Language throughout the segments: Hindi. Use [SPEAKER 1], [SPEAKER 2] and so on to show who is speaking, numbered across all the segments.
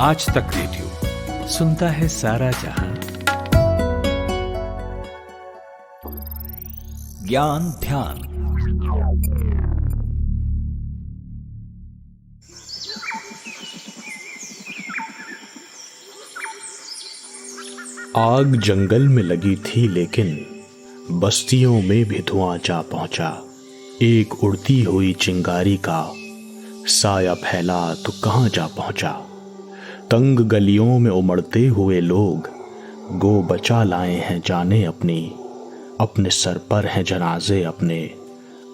[SPEAKER 1] आज तक रेडियो सुनता है सारा जहां। ज्ञान ध्यान।
[SPEAKER 2] आग जंगल में लगी थी, लेकिन बस्तियों में भी धुआं जा पहुंचा। एक उड़ती हुई चिंगारी का साया फैला तो कहां जा पहुंचा। तंग गलियों में उमड़ते हुए लोग गो बचा लाए हैं जाने अपनी। अपने सर पर हैं जनाजे अपने,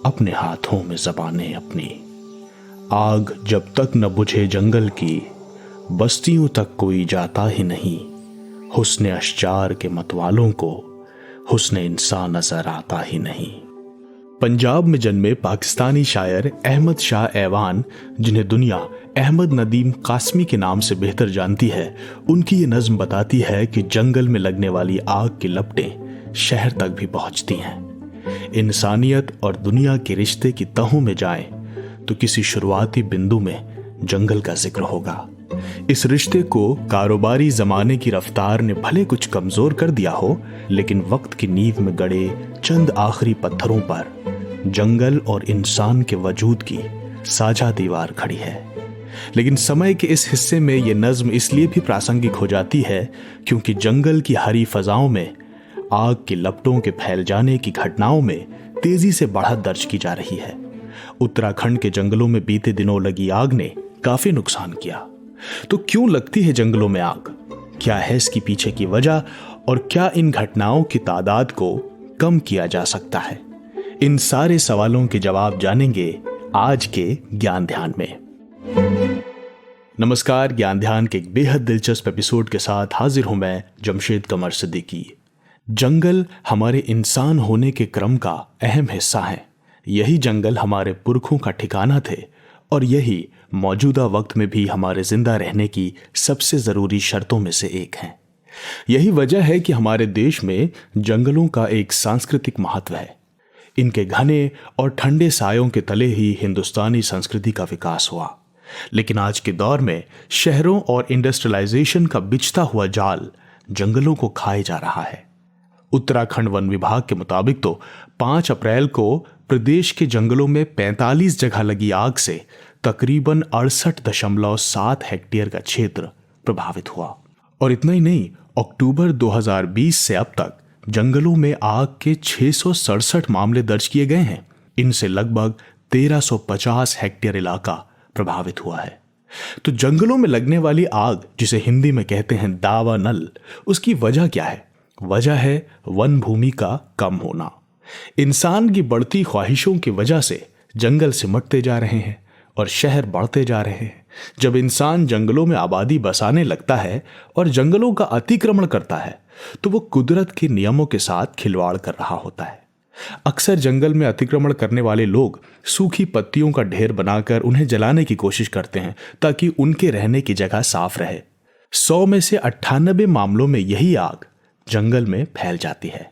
[SPEAKER 2] अपने हाथों में ज़बानें अपनी। आग जब तक न बुझे जंगल की, बस्तियों तक कोई जाता ही नहीं। हुस्ने अश्चार के मतवालों को हुस्ने इंसान नजर आता ही नहीं। पंजाब में जन्मे पाकिस्तानी शायर अहमद शाह ऐवान, जिन्हें दुनिया अहमद नदीम कासमी के नाम से बेहतर जानती है, उनकी ये नज्म बताती है कि जंगल में लगने वाली आग की लपटें शहर तक भी पहुंचती हैं। इंसानियत और दुनिया के रिश्ते की तहों में जाएं तो किसी शुरुआती बिंदु में जंगल का जिक्र होगा। इस रिश्ते को कारोबारी जमाने की रफ्तार ने भले कुछ कमजोर कर दिया हो, लेकिन वक्त की नींव में गड़े चंद आखिरी पत्थरों पर जंगल और इंसान के वजूद की साझा दीवार खड़ी है। लेकिन समय के इस हिस्से में यह नज्म इसलिए भी प्रासंगिक हो जाती है क्योंकि जंगल की हरी फजाओं में आग के लपटों के फैल जाने की घटनाओं में तेजी से बढ़त दर्ज की जा रही है। उत्तराखंड के जंगलों में बीते दिनों लगी आग ने काफी नुकसान किया। तो क्यों लगती है जंगलों में आग? क्या है इसकी पीछे की वजह, और क्या इन घटनाओं की तादाद को कम किया जा सकता है? इन सारे सवालों के जवाब जानेंगे आज के ज्ञान ध्यान में। नमस्कार, ज्ञान ध्यान के एक बेहद दिलचस्प एपिसोड के साथ हाजिर हूं मैं, जमशेद कमर सिद्दीकी। जंगल हमारे इंसान होने के क्रम का अहम हिस्सा है। यही जंगल हमारे पुरखों का ठिकाना थे और यही मौजूदा वक्त में भी हमारे जिंदा रहने की सबसे जरूरी शर्तों में से एक है। यही वजह है कि हमारे देश में जंगलों का एक सांस्कृतिक महत्व है। इनके घने और ठंडे सायों के तले ही हिंदुस्तानी संस्कृति का विकास हुआ। लेकिन आज के दौर में शहरों और इंडस्ट्रियलाइजेशन का बिछता हुआ जाल जंगलों को खाए जा रहा है। उत्तराखंड वन विभाग के मुताबिक तो 5 अप्रैल को प्रदेश के जंगलों में 45 जगह लगी आग से तकरीबन 68.7 हेक्टेयर का क्षेत्र प्रभावित हुआ। और इतना ही नहीं, अक्टूबर 2020 से अब तक जंगलों में आग के 667 मामले दर्ज किए गए हैं। इनसे लगभग 1350 हेक्टेयर इलाका प्रभावित हुआ है। तो जंगलों में लगने वाली आग, जिसे हिंदी में कहते हैं दावा नल, उसकी वजह क्या है? वजह है वन भूमि का कम होना। इंसान की बढ़ती ख्वाहिशों की वजह से जंगल सिमटते जा रहे हैं और शहर बढ़ते जा रहे हैं। जब इंसान जंगलों में आबादी बसाने लगता है और जंगलों का अतिक्रमण करता है तो वो कुदरत के नियमों के साथ खिलवाड़ कर रहा होता है। अक्सर जंगल में अतिक्रमण करने वाले लोग सूखी पत्तियों का ढेर बनाकर उन्हें जलाने की कोशिश करते हैं ताकि उनके रहने की जगह साफ रहे। 100 में से 98 मामलों में यही आग जंगल में फैल जाती है।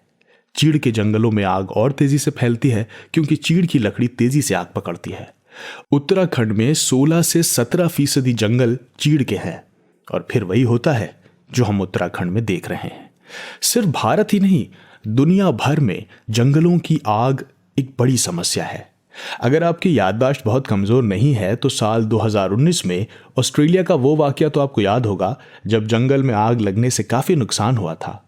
[SPEAKER 2] चीड़ के जंगलों में आग और तेजी से फैलती है क्योंकि चीड़ की लकड़ी तेजी से आग पकड़ती है। उत्तराखंड में 16 से 17% जंगल चीड़ के हैं और फिर वही होता है जो हम उत्तराखंड में देख रहे हैं। सिर्फ भारत ही नहीं, दुनिया भर में जंगलों की आग एक बड़ी समस्या है। अगर आपकी याददाश्त बहुत कमजोर नहीं है तो साल 2019 में ऑस्ट्रेलिया का वो वाकया तो आपको याद होगा जब जंगल में आग लगने से काफी नुकसान हुआ था।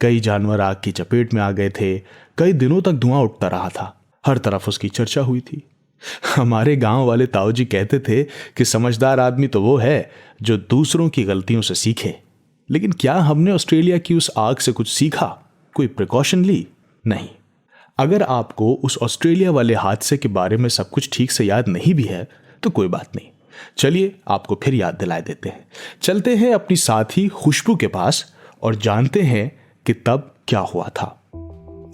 [SPEAKER 2] कई जानवर आग की चपेट में आ गए थे। कई दिनों तक धुआं उठता रहा था। हर तरफ उसकी चर्चा हुई थी। हमारे गांव वाले ताऊ जी कहते थे कि समझदार आदमी तो वो है जो दूसरों की गलतियों से सीखे। लेकिन क्या हमने ऑस्ट्रेलिया की उस आग से कुछ सीखा? कोई प्रिकॉशन ली? नहीं। अगर आपको उस ऑस्ट्रेलिया वाले हादसे के बारे में सब कुछ ठीक से याद नहीं भी है तो कोई बात नहीं, चलिए आपको फिर याद दिला देते हैं। चलते हैं अपनी साथी खुशबू के पास और जानते हैं कि तब क्या हुआ था।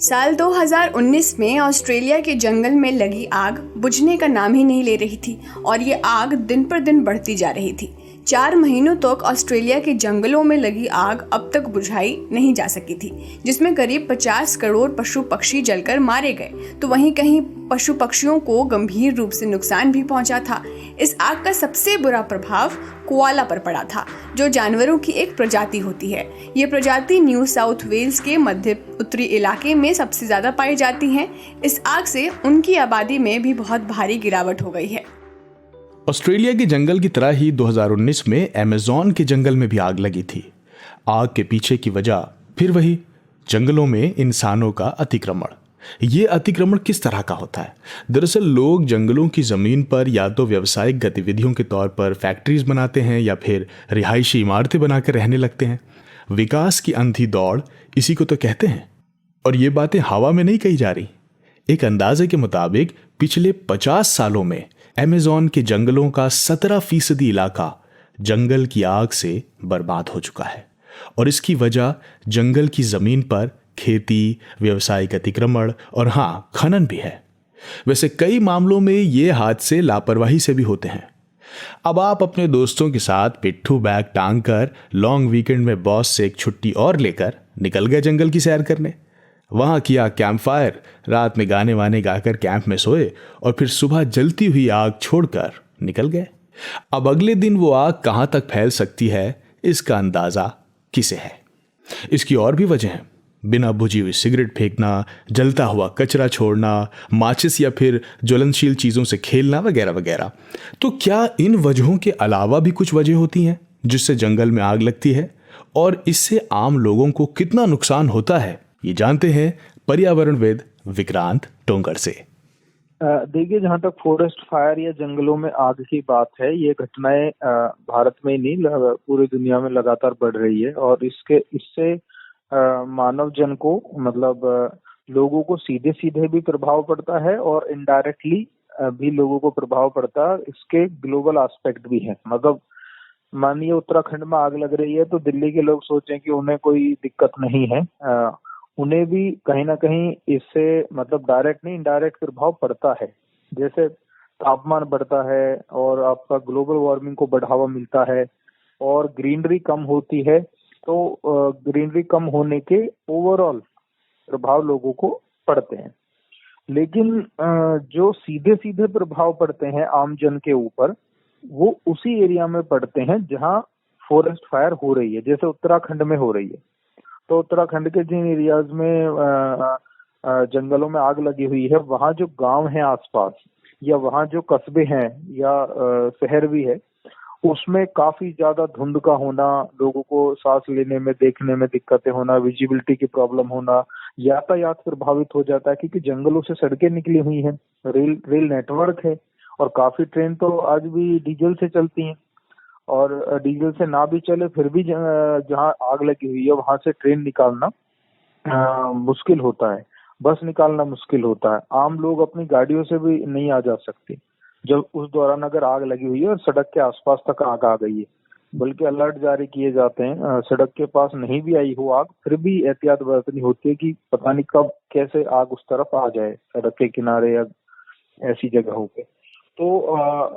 [SPEAKER 3] साल 2019 में ऑस्ट्रेलिया के जंगल में लगी आग बुझने का नाम ही नहीं ले रही थी और ये आग दिन पर दिन बढ़ती जा रही थी। 4 महीनों तक ऑस्ट्रेलिया के जंगलों में लगी आग अब तक बुझाई नहीं जा सकी थी, जिसमें करीब 50 करोड़ पशु पक्षी जलकर मारे गए तो वहीं कहीं पशु पक्षियों को गंभीर रूप से नुकसान भी पहुंचा था। इस आग का सबसे बुरा प्रभाव कोआला पर पड़ा था, जो जानवरों की एक प्रजाति होती है। ये प्रजाति न्यू साउथ वेल्स के मध्य उत्तरी इलाके में सबसे ज्यादा पाई जाती हैं। इस आग से उनकी आबादी में भी बहुत भारी गिरावट हो गई है।
[SPEAKER 2] ऑस्ट्रेलिया के जंगल की तरह ही 2019 में अमेज़न के जंगल में भी आग लगी थी। आग के पीछे की वजह फिर वही, जंगलों में इंसानों का अतिक्रमण। ये अतिक्रमण किस तरह का होता है? दरअसल लोग जंगलों की जमीन पर या तो व्यावसायिक गतिविधियों के तौर पर फैक्ट्रीज बनाते हैं या फिर रिहायशी इमारतें बनाकर रहने लगते हैं। विकास की अंधी दौड़ इसी को तो कहते हैं। और ये बातें हवा में नहीं कही जा रही। एक अंदाजे के मुताबिक पिछले 50 सालों में अमेज़न के जंगलों का 17% इलाका जंगल की आग से बर्बाद हो चुका है। और इसकी वजह जंगल की जमीन पर खेती, व्यावसायिक अतिक्रमण और हाँ, खनन भी है। वैसे कई मामलों में ये हादसे लापरवाही से भी होते हैं। अब आप अपने दोस्तों के साथ पिट्ठू बैग टांग कर लॉन्ग वीकेंड में बॉस से एक छुट्टी और लेकर निकल गए जंगल की सैर करने। वहां किया कैंप फायर, रात में गाने वाने गाकर कैंप में सोए और फिर सुबह जलती हुई आग छोड़कर निकल गए। अब अगले दिन वो आग कहां तक फैल सकती है, इसका अंदाजा किसे है? इसकी और भी वजह हैं। बिना बुझी हुई सिगरेट फेंकना, जलता हुआ कचरा छोड़ना, माचिस या फिर ज्वलनशील चीजों से खेलना वगैरह वगैरह। तो क्या इन वजहों के अलावा भी कुछ वजह होती हैं जिससे जंगल में आग लगती है और इससे आम लोगों को कितना नुकसान होता है? ये जानते हैं पर्यावरणविद विक्रांत टोंगर से।
[SPEAKER 4] देखिए, जहाँ तक फॉरेस्ट फायर या जंगलों में आग की बात है, ये घटनाएं भारत में नहीं पूरी दुनिया में लगातार बढ़ रही है। और इससे मानव जन को मतलब लोगों को सीधे सीधे भी प्रभाव पड़ता है और इनडायरेक्टली भी लोगों को प्रभाव पड़ता है। इसके ग्लोबल एस्पेक्ट भी है। मतलब मानिए उत्तराखंड में आग लग रही है तो दिल्ली के लोग सोचें कि उन्हें कोई दिक्कत नहीं है, उन्हें भी कहीं ना कहीं इससे मतलब डायरेक्ट नहीं इनडायरेक्ट प्रभाव पड़ता है। जैसे तापमान बढ़ता है और आपका ग्लोबल वार्मिंग को बढ़ावा मिलता है और ग्रीनरी कम होती है, तो ग्रीनरी कम होने के ओवरऑल प्रभाव लोगों को पड़ते हैं। लेकिन जो सीधे सीधे प्रभाव पड़ते हैं आम जन के ऊपर, वो उसी एरिया में पड़ते हैं जहां फॉरेस्ट फायर हो रही है। जैसे उत्तराखंड में हो रही है, तो उत्तराखंड के जिन एरियाज में जंगलों में आग लगी हुई है, वहां जो गांव हैं आसपास या वहां जो कस्बे हैं या शहर भी है, उसमें काफी ज्यादा धुंध का होना, लोगों को सांस लेने में देखने में दिक्कतें होना, विजिबिलिटी की प्रॉब्लम होना, यातायात प्रभावित हो जाता है क्योंकि जंगलों से सड़कें निकली हुई हैं, रेल नेटवर्क है और काफी ट्रेन तो आज भी डीजल से चलती हैं। और डीजल से ना भी चले फिर भी जहाँ आग लगी हुई है वहां से ट्रेन निकालना मुश्किल होता है, बस निकालना मुश्किल होता है। आम लोग अपनी गाड़ियों से भी नहीं आ जा सकते जब उस दौरान अगर आग लगी हुई है और सड़क के आसपास तक आग आ गई है। बल्कि अलर्ट जारी किए जाते हैं, सड़क के पास नहीं भी आई हो आग, फिर भी एहतियात बरतनी होती है कि पता नहीं कब कैसे आग उस तरफ आ जाए, सड़क के किनारे या ऐसी जगहों पे। तो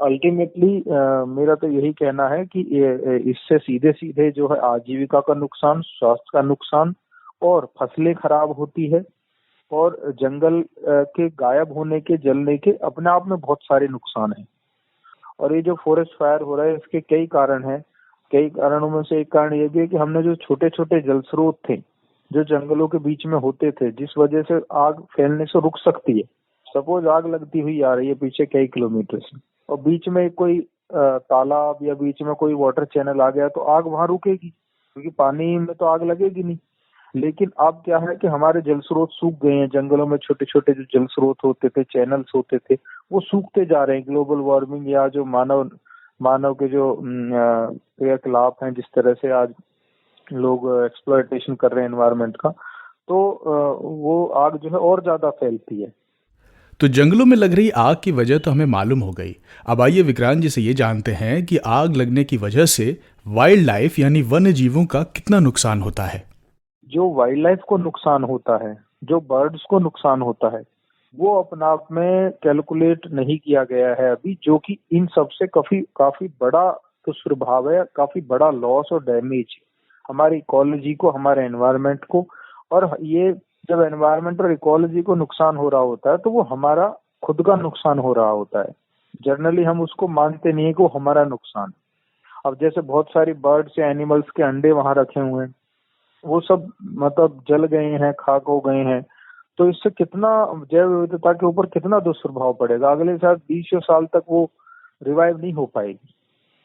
[SPEAKER 4] अल्टीमेटली मेरा तो यही कहना है कि इससे सीधे सीधे जो है आजीविका का नुकसान, स्वास्थ्य का नुकसान और फसलें खराब होती है और जंगल के गायब होने के, जलने के अपने आप में बहुत सारे नुकसान हैं। और ये जो फॉरेस्ट फायर हो रहा है इसके कई कारण हैं। कई कारणों में से एक कारण ये भी है कि हमने जो छोटे छोटे जल स्रोत थे जो जंगलों के बीच में होते थे, जिस वजह से आग फैलने से रुक सकती है। सपोज आग लगती हुई आ रही है पीछे कई किलोमीटर से और बीच में कोई तालाब या बीच में कोई वाटर चैनल आ गया तो आग वहां रुकेगी क्योंकि पानी में तो आग लगेगी नहीं। लेकिन अब क्या है कि हमारे जल स्रोत सूख गए हैं, जंगलों में छोटे छोटे जो जल स्रोत होते थे, चैनल्स होते थे, वो सूखते जा रहे हैं। ग्लोबल वार्मिंग या जो मानव के जो क्रियाकलाप हैं, जिस तरह से आज लोग एक्सप्लॉयटेशन कर रहे हैं एनवायरनमेंट का, तो वो आग जो है और ज्यादा फैलती है।
[SPEAKER 2] तो जंगलों में लग रही आग की वजह तो हमें मालूम हो गई। अब आइए विक्रांत जी से ये जानते हैं कि आग लगने की वजह से वाइल्ड लाइफ यानी वन्य जीवों का कितना नुकसान होता है।
[SPEAKER 4] जो वाइल्ड लाइफ को नुकसान होता है, जो बर्ड्स को नुकसान होता है, वो अपने आप में कैलकुलेट नहीं किया गया है अभी, जो कि इन सबसे काफी बड़ा दुष्प्रभाव है, काफी बड़ा लॉस और डैमेज हमारी इकोलॉजी को, हमारे एनवायरनमेंट को। और ये जब एनवायरनमेंट और इकोलॉजी को नुकसान हो रहा होता है तो वो हमारा खुद का नुकसान हो रहा होता है। जनरली हम उसको मानते नहीं है कि वो हमारा नुकसान। अब जैसे बहुत सारी बर्ड्स या एनिमल्स के अंडे वहां रखे हुए हैं, वो सब मतलब जल गए हैं, खाक हो गए हैं, तो इससे कितना जैव विविधता के ऊपर कितना दुष्प्रभाव पड़ेगा। अगले शायद 20 साल तक वो रिवाइव नहीं हो पाएगी।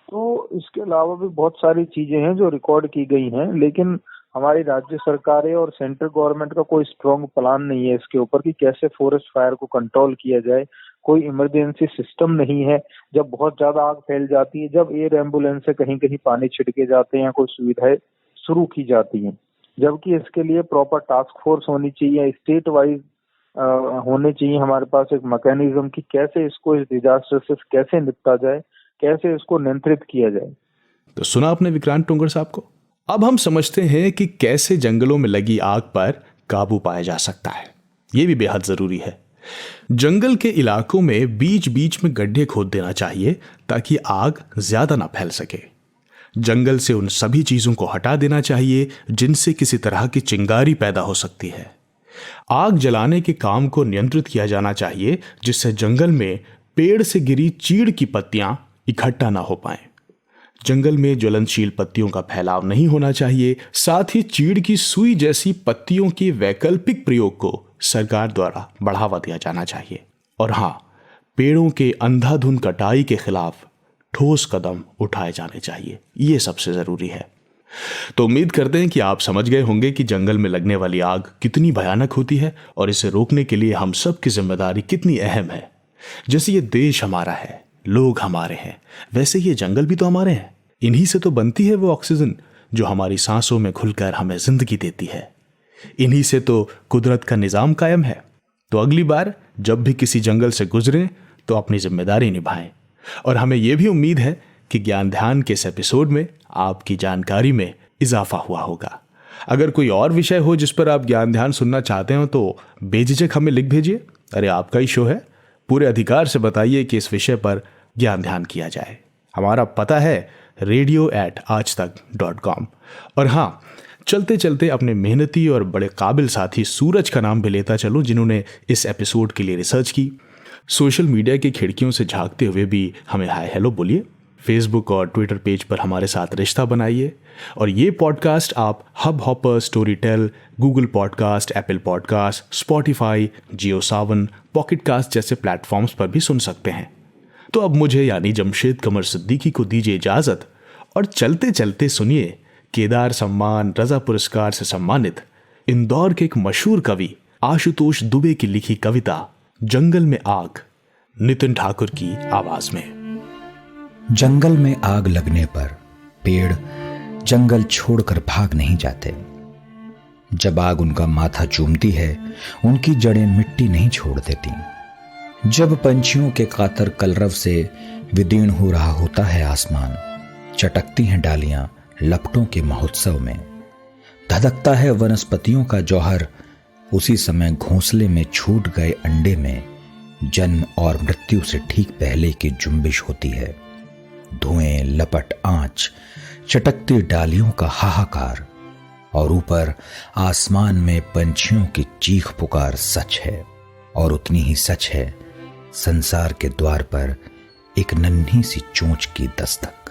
[SPEAKER 4] तो इसके अलावा भी बहुत सारी चीजें हैं जो रिकॉर्ड की गई हैं, लेकिन हमारी राज्य सरकारें और सेंट्रल गवर्नमेंट का कोई स्ट्रॉन्ग प्लान नहीं है इसके ऊपर कि कैसे फॉरेस्ट फायर को कंट्रोल किया जाए। कोई इमरजेंसी सिस्टम नहीं है। जब बहुत ज्यादा आग फैल जाती है, जब एयर एम्बुलेंस से कहीं कहीं पानी छिड़के जाते हैं, कोई सुविधाएं शुरू की जाती हैं, जबकि इसके लिए प्रॉपर टास्क फोर्स होनी चाहिए, स्टेट वाइज होने चाहिए हमारे पास एक मैकेनिज्म कि कैसे इसको, इस डिजास्टर से कैसे निपटा जाए, कैसे इसको नियंत्रित किया जाए।
[SPEAKER 2] तो सुना आपने विक्रांत टोंगर साहब को। अब हम समझते हैं कि कैसे जंगलों में लगी आग पर काबू पाया जा सकता है। यह भी बेहद जरूरी है। जंगल के इलाकों में बीच बीच में गड्ढे खोद देना चाहिए ताकि आग ज्यादा ना फैल सके। जंगल से उन सभी चीजों को हटा देना चाहिए जिनसे किसी तरह की चिंगारी पैदा हो सकती है। आग जलाने के काम को नियंत्रित किया जाना चाहिए जिससे जंगल में पेड़ से गिरी चीड़ की पत्तियां इकट्ठा ना हो पाएं। जंगल में ज्वलनशील पत्तियों का फैलाव नहीं होना चाहिए। साथ ही चीड़ की सुई जैसी पत्तियों के वैकल्पिक प्रयोग को सरकार द्वारा बढ़ावा दिया जाना चाहिए। और हां, पेड़ों के अंधाधुंध कटाई के खिलाफ ठोस कदम उठाए जाने चाहिए। यह सबसे जरूरी है। तो उम्मीद करते हैं कि आप समझ गए होंगे कि जंगल में लगने वाली आग कितनी भयानक होती है और इसे रोकने के लिए हम सब की जिम्मेदारी कितनी अहम है। जैसे ये देश हमारा है, लोग हमारे हैं, वैसे ये जंगल भी तो हमारे हैं। इन्हीं से तो बनती है वो ऑक्सीजन जो हमारी सांसों में घुलकर हमें जिंदगी देती है। इन्हीं से तो कुदरत का निजाम कायम है। तो अगली बार जब भी किसी जंगल से गुजरें तो अपनी जिम्मेदारी निभाएं। और हमें यह भी उम्मीद है कि ज्ञान ध्यान के इस एपिसोड में आपकी जानकारी में इजाफा हुआ होगा। अगर कोई और विषय हो जिस पर आप ज्ञान ध्यान सुनना चाहते हो तो बेझिझक हमें लिख भेजिए। अरे आपका ही शो है, पूरे अधिकार से बताइए कि इस विषय पर ज्ञान ध्यान किया जाए। हमारा पता है radio@aajtak.com। और हाँ, चलते चलते अपने मेहनती और बड़े काबिल साथी सूरज का नाम भी लेता चलूं जिन्होंने इस एपिसोड के लिए रिसर्च की। सोशल मीडिया की खिड़कियों से झांकते हुए भी हमें हाय हेलो बोलिए। फेसबुक और ट्विटर पेज पर हमारे साथ रिश्ता बनाइए। और ये पॉडकास्ट आप Hubhopper, Storytel, Google podcast, Apple podcast, Spotify, Jio Saavn, Pocket Cast जैसे प्लेटफॉर्म्स पर भी सुन सकते हैं। तो अब मुझे यानी जमशेद कमर सिद्दीकी को दीजिए इजाजत और चलते चलते सुनिए केदार सम्मान, रजा पुरस्कार से सम्मानित इंदौर के एक मशहूर कवि आशुतोष दुबे की लिखी कविता जंगल में आग, नितिन ठाकुर की आवाज में।
[SPEAKER 5] जंगल में आग लगने पर पेड़ जंगल छोड़कर भाग नहीं जाते। जब आग उनका माथा चूमती है, उनकी जड़ें मिट्टी नहीं छोड़ देती। जब पंछियों के कातर कलरव से विदीर्ण हो रहा होता है आसमान, चटकती हैं डालियां लपटों के महोत्सव में, धधकता है वनस्पतियों का जौहर, उसी समय घोंसले में छूट गए अंडे में जन्म और मृत्यु से ठीक पहले की जुम्बिश होती है। धुएं, लपट, आंच, चटकती डालियों का हाहाकार और ऊपर आसमान में पंछियों की चीख पुकार सच है। और उतनी ही सच है संसार के द्वार पर एक नन्ही सी चोंच की दस्तक।